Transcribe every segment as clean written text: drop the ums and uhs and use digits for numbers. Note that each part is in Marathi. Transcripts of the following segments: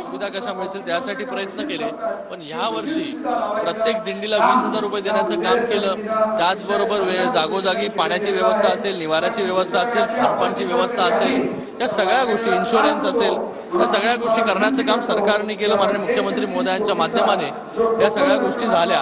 सुविधा कशा मिळतील त्यासाठी प्रयत्न केले। पण ह्या वर्षी प्रत्येक दिंडीला 20,000 रुपये देण्याचं काम केलं। त्याचबरोबर जागोजागी पाण्याची व्यवस्था असेल, निवाऱ्याची व्यवस्था असेल, खानपानची व्यवस्था असेल, या सगळ्या गोष्टी, इन्शुरन्स असेल, या सगळ्या गोष्टी करण्याचं काम सरकारने केलं। माननीय मुख्यमंत्री महोदयांच्या माध्यमाने या सगळ्या गोष्टी झाल्या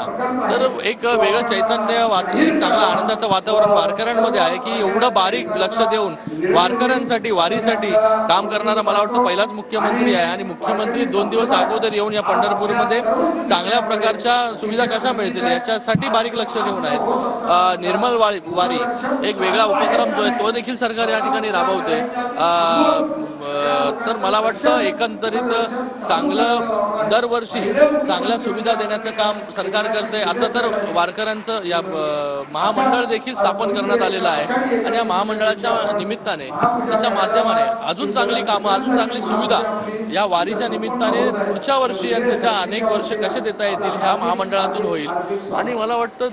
तर एक वेगळं चैतन्य, एक चांगलं आनंदाचं वातावरण वारकऱ्यांमध्ये आहे की एवढं बारीक लक्ष देऊन वारकऱ्यांसाठी, वारीसाठी काम करणारा मला वाटतं पहिलाच मुख्यमंत्री आहे। आणि मुख्यमंत्री 2 दिवस अगोदर येऊन या पंढरपूरमध्ये चांगल्या प्रकारच्या सुविधा कशा मिळतील याच्यासाठी बारीक लक्ष देऊन आहेत। निर्मल वारी एक वेगळा उपक्रम जो आहे तो देखील सरकार या ठिकाणी राबवते। तर मला वाटतं एकंदरीत चांगलं दरवर्षी चांगल्या सुविधा देण्याचं काम सरकार करते। आता तर वारकऱ्यांचं या महामंडळ देखील स्थापन करण्यात आलेलं आहे आणि या महामंडळाच्या निमित्ताने, त्याच्या माध्यमाने अजून चांगली कामं, अजून चांगली सुविधा या वारीच्या निमित्ताने पुढच्या वर्षी आणि त्याच्या अनेक वर्ष कसे देता येतील ह्या महामंडळातून होईल। आणि मला वाटतं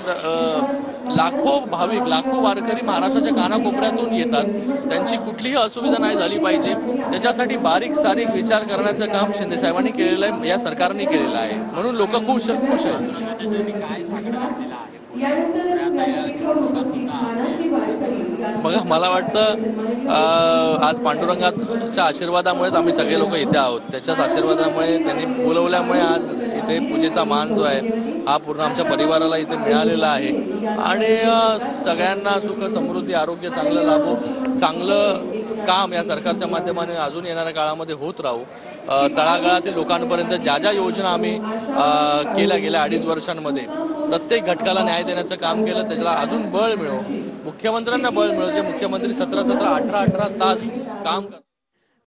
लाखो भाविक, लाखो वारकरी महाराष्ट्राच्या कानाकोपऱ्यातून येतात, त्यांची कुठलीही असुविधा नाही झाली पाहिजे त्याच्यासाठी बारीक सारीक विचार करण्याचं काम शिंदे साहेबांनी केलेलं आहे, या सरकारने केलेलं आहे। म्हणून लोक खुश आहेत। मग मला वाटतं आज पांडुरंगाच्या आशीर्वादामुळेच आम्ही सगळे लोक इथे आहोत। त्याच्याच आशीर्वादामुळे त्यांनी बोलवल्यामुळे आज इथे पूजेचा मान जो आहे हा पूर्ण आमच्या परिवाराला इथे मिळालेला आहे। आणि सगळ्यांना सुख, समृद्धी, आरोग्य चांगलं लाभो, चांगलं काम या सरकारच्या माध्यमाने अजून येणाऱ्या काळामध्ये होत राहू। तळागाळातील लोकांपर्यंत ज्या ज्या योजना आम्ही केल्या गेल्या 2.5 वर्षांमध्ये प्रत्येक घटकाला न्याय देण्याचं काम केलं, त्याला अजून बळ मिळो, मुख्यमंत्र्यांना बळ मिळो, जे मुख्यमंत्री 17-17, 18-18 तास काम करतात।